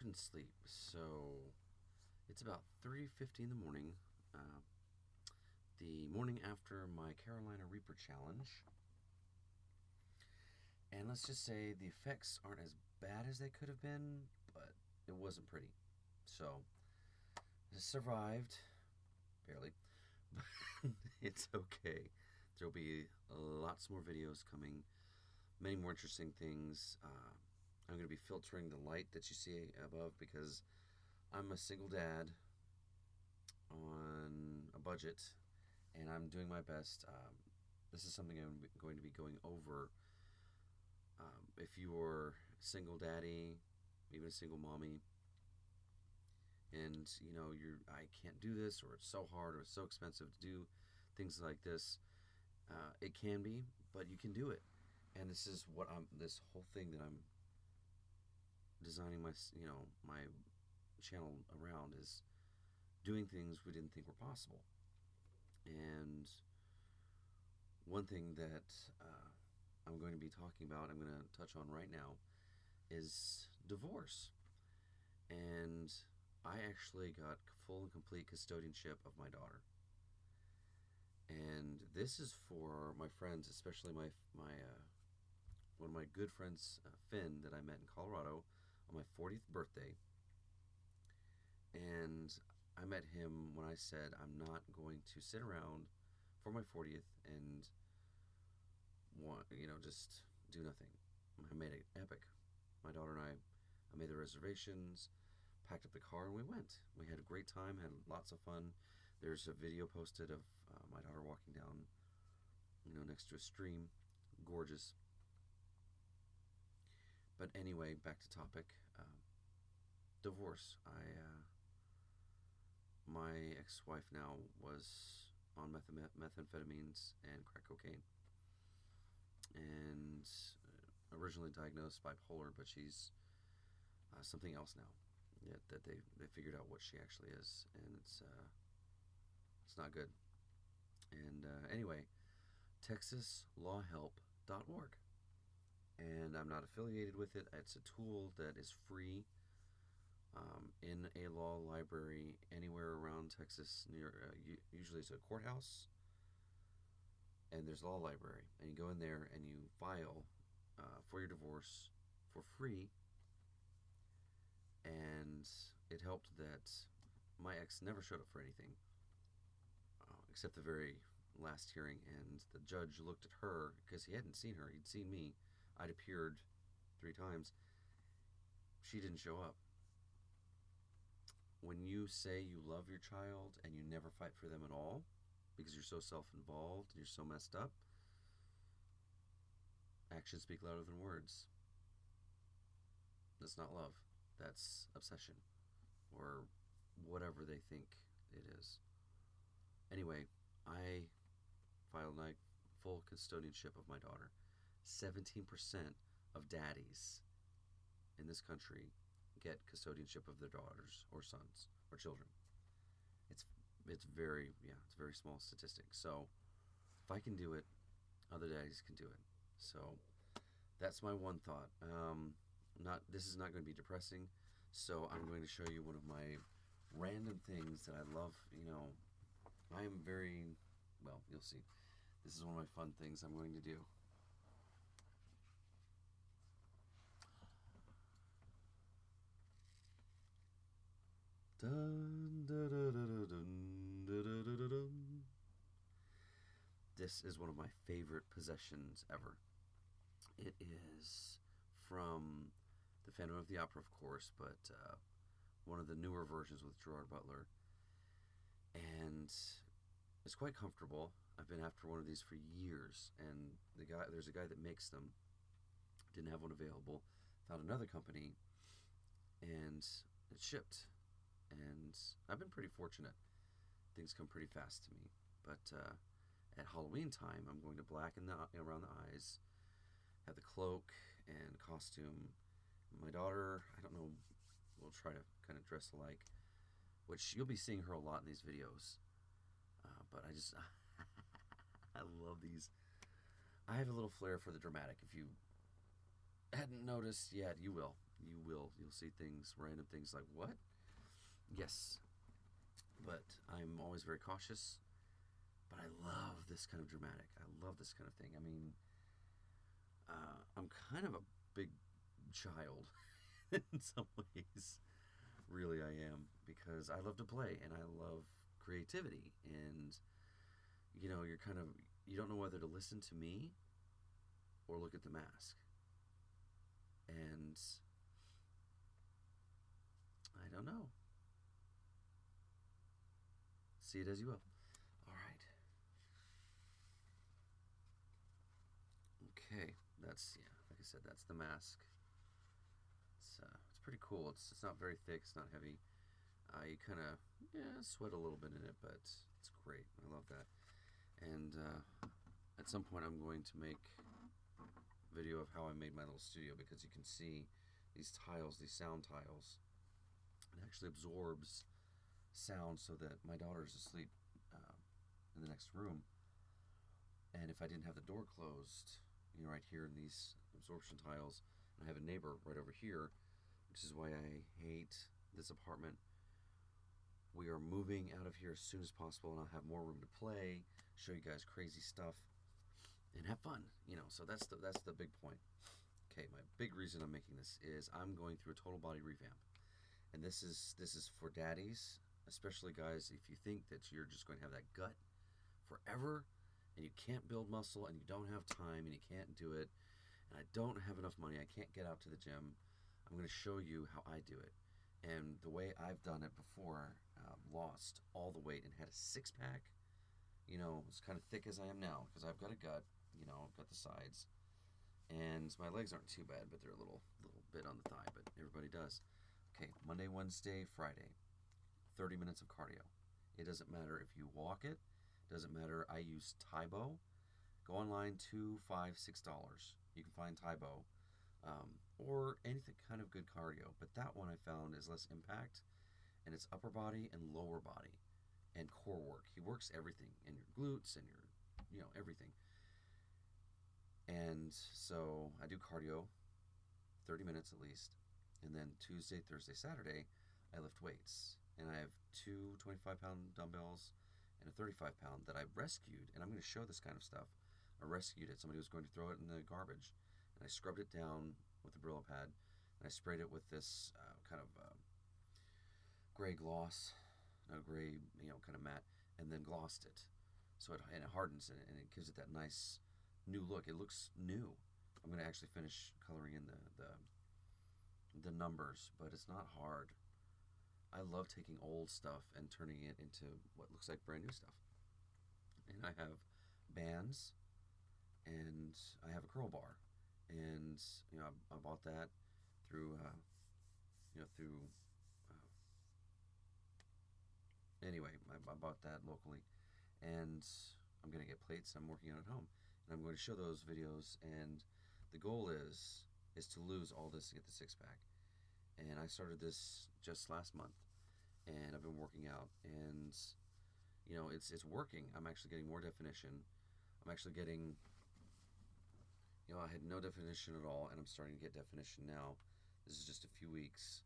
couldn't sleep. So it's about 3:50 in the morning, the morning after my Carolina Reaper challenge. And let's just say the effects aren't as bad as they could have been, but it wasn't pretty. So I survived, barely, but it's okay. There'll be lots more videos coming, many more interesting things. I'm going to be filtering the light that you see above because I'm a single dad on a budget and I'm doing my best. This is something I'm going to be going over. If you're a single daddy, even a single mommy, and I can't do this, or it's so hard, or it's so expensive to do things like this, it can be, but you can do it. And this is what this whole thing that I'm designing my channel around is doing things we didn't think were possible. And one thing that I'm going to be talking about, I'm going to touch on right now, is divorce. And I actually got full and complete custodianship of my daughter. And this is for my friends, especially my one of my good friends, Finn, that I met in Colorado on my 40th birthday. And I met him when I said I'm not going to sit around for my 40th and just do nothing. I made it epic. My daughter and I made the reservations, packed up the car, and we went. We had a great time, had lots of fun. There's a video posted of my daughter walking down, next to a stream. Gorgeous. But anyway, back to topic. Divorce. My ex-wife now was on methamphetamines and crack cocaine, and originally diagnosed bipolar, but she's something else now. That they figured out what she actually is, and it's not good. And anyway, TexasLawHelp.org, and I'm not affiliated with it. It's a tool that is free in a law library anywhere around Texas. Near usually it's a courthouse, and there's a law library, and you go in there and you file for your divorce for free. And it helped that my ex never showed up for anything except the very last hearing, and the judge looked at her because he hadn't seen her. He'd seen me. I'd appeared 3 times. She didn't show up. When you say you love your child and you never fight for them at all because you're so self-involved and you're so messed up, actions speak louder than words. That's not love. That's obsession, or whatever they think it is. Anyway, I filed my full custodianship of my daughter. 17% of daddies in this country get custodianship of their daughters or sons or children. It's it's a very small statistic. So if I can do it, other daddies can do it. So that's my one thought. This is not going to be depressing, so I'm going to show you one of my random things that I love. I am very, well, you'll see. This is one of my fun things I'm going to do. Dun, dun, dun, dun, dun, dun, dun, dun. This is one of my favorite possessions ever. It is from the Phantom of the Opera, of course, but one of the newer versions with Gerard Butler. And it's quite comfortable. I've been after one of these for years, and there's a guy that makes them. Didn't have one available. Found another company, and it shipped. And I've been pretty fortunate. Things come pretty fast to me. But at Halloween time, I'm going to blacken around the eyes, have the cloak and costume. My daughter, I don't know, we'll try to kind of dress alike, which you'll be seeing her a lot in these videos. But I love these. I have a little flair for the dramatic. If you hadn't noticed yet, you will. You'll see things, random things like, what? Yes, but I'm always very cautious. But I love this kind of dramatic. I love this kind of thing. I mean, I'm kind of a big child in some ways. Really, I am, because I love to play and I love creativity. And you're kind of, you don't know whether to listen to me or look at the mask. And I don't know. See it as you will. All right. Okay. That's, yeah. Like I said, that's the mask. It's pretty cool. It's not very thick. It's not heavy. You kind of, yeah, sweat a little bit in it, but it's great. I love that. And at some point, I'm going to make a video of how I made my little studio, because you can see these tiles, these sound tiles. It actually absorbs sound so that my daughter is asleep in the next room. And if I didn't have the door closed, right here in these absorption tiles, and I have a neighbor right over here, which is why I hate this apartment. We are moving out of here as soon as possible, and I'll have more room to play, show you guys crazy stuff, and have fun. So that's the big point. Okay, my big reason I'm making this is I'm going through a total body revamp, and this is for daddies, especially guys. If you think that you're just going to have that gut forever, and you can't build muscle, and you don't have time, and you can't do it, and I don't have enough money, I can't get out to the gym, I'm going to show you how I do it. And the way I've done it before, lost all the weight and had a six-pack, as kind of thick as I am now, because I've got a gut, I've got the sides, and my legs aren't too bad, but they're a little bit on the thigh, but everybody does. Okay, Monday, Wednesday, Friday, 30 minutes of cardio. It doesn't matter if you walk it, doesn't matter. I use Tybo. Go online, $2, $5, $6. You can find Tybo, or anything kind of good cardio. But that one I found is less impact, and it's upper body and lower body and core work. He works everything, and your glutes and your, everything. And so I do cardio, 30 minutes at least, and then Tuesday, Thursday, Saturday, I lift weights, and I have two 25-pound dumbbells and a 35-pound that I rescued, and I'm going to show this kind of stuff. I rescued it. Somebody was going to throw it in the garbage, and I scrubbed it down with a Brillo pad, and I sprayed it with this kind of gray gloss, no gray, kind of matte, and then glossed it, so it hardens it, and it gives it that nice new look. It looks new. I'm going to actually finish coloring in the numbers, but it's not hard. I love taking old stuff and turning it into what looks like brand new stuff. And I have bands, and I have a curl bar, and I bought that through anyway, I bought that locally, and I'm gonna get plates. I'm working on it at home, and I'm going to show those videos. And the goal is to lose all this to get the six-pack. And I started this just last month, and I've been working out, and it's working. I'm actually getting more definition. I'm actually getting, I had no definition at all, and I'm starting to get definition now. This is just a few weeks.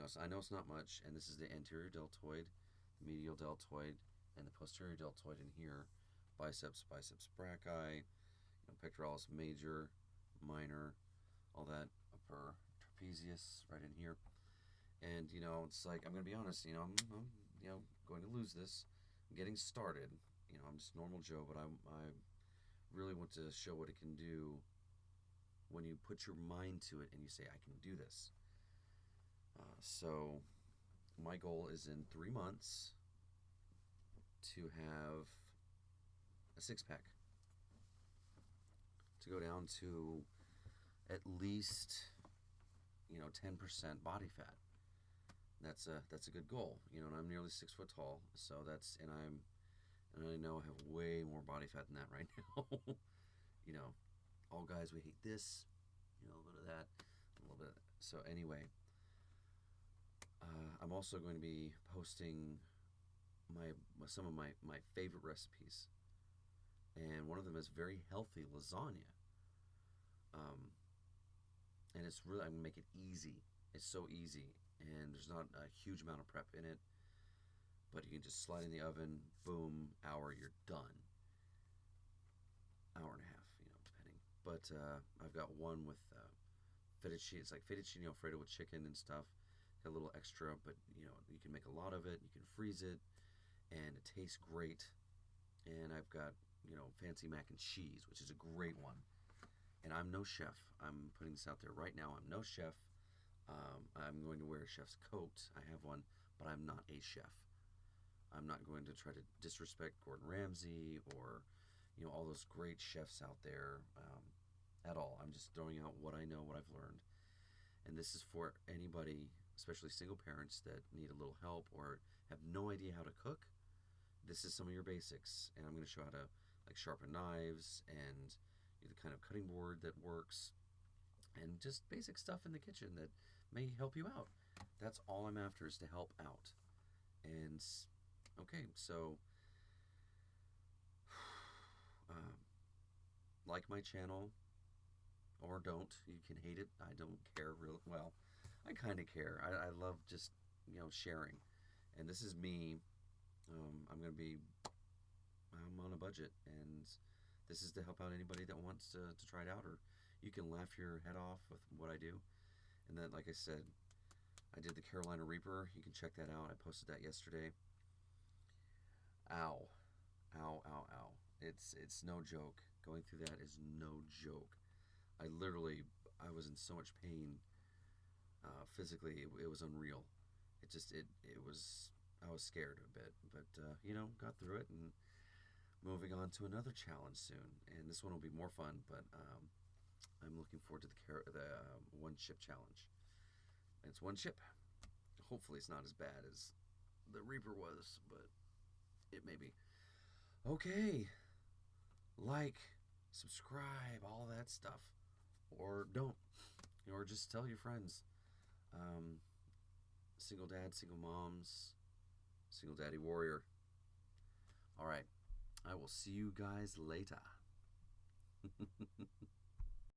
So I know it's not much, and this is the anterior deltoid, the medial deltoid, and the posterior deltoid in here. Biceps brachii, pectoralis major, minor, all that, upper trapezius right in here. And it's like, I'm gonna be honest, I'm going to lose this. I'm getting started. I'm just normal Joe, but I really want to show what it can do when you put your mind to it and you say, I can do this. So my goal is in 3 months to have a six-pack, to go down to at least 10% body fat. That's a good goal, and I'm nearly 6 foot tall, so and I know I have way more body fat than that right now. All guys, we hate this, a little bit of that, a little bit of that. So anyway, I'm also going to be posting some of my favorite recipes, and one of them is very healthy lasagna, and it's really, I'm gonna make it easy. It's so easy, and there's not a huge amount of prep in it. But you can just slide in the oven, boom, hour, you're done. Hour and a half, depending. But I've got one with fettuccine. It's like fettuccine alfredo with chicken and stuff. Got a little extra, but you can make a lot of it. You can freeze it, and it tastes great. And I've got fancy mac and cheese, which is a great one. And I'm no chef. I'm putting this out there right now. I'm no chef. I'm going to wear a chef's coat. I have one, but I'm not a chef. I'm not going to try to disrespect Gordon Ramsay or all those great chefs out there at all. I'm just throwing out what I know, what I've learned, and this is for anybody, especially single parents that need a little help or have no idea how to cook. This is some of your basics, and I'm going to show how to like sharpen knives and the kind of cutting board that works, and just basic stuff in the kitchen that may help you out. That's all I'm after, is to help out. And okay, so uh, like my channel or don't. You can hate it. I don't care real well. I kind of care. I love just sharing. And this is me. I'm gonna be. I'm on a budget, and this is to help out anybody that wants to try it out, or you can laugh your head off with what I do. And then, like I said, I did the Carolina Reaper. You can check that out. I posted that yesterday. Ow, ow, ow, ow. It's no joke. Going through that is no joke. I was in so much pain physically. It was unreal. It was. I was scared a bit, but got through it, and moving on to another challenge soon. And this one will be more fun, but I'm looking forward to the one chip challenge. It's one chip. Hopefully, it's not as bad as the Reaper was, but it may be. Okay, like, subscribe, all that stuff, or don't, or just tell your friends. Um, Single dad, single moms, single daddy warrior. All right, I will see you guys later.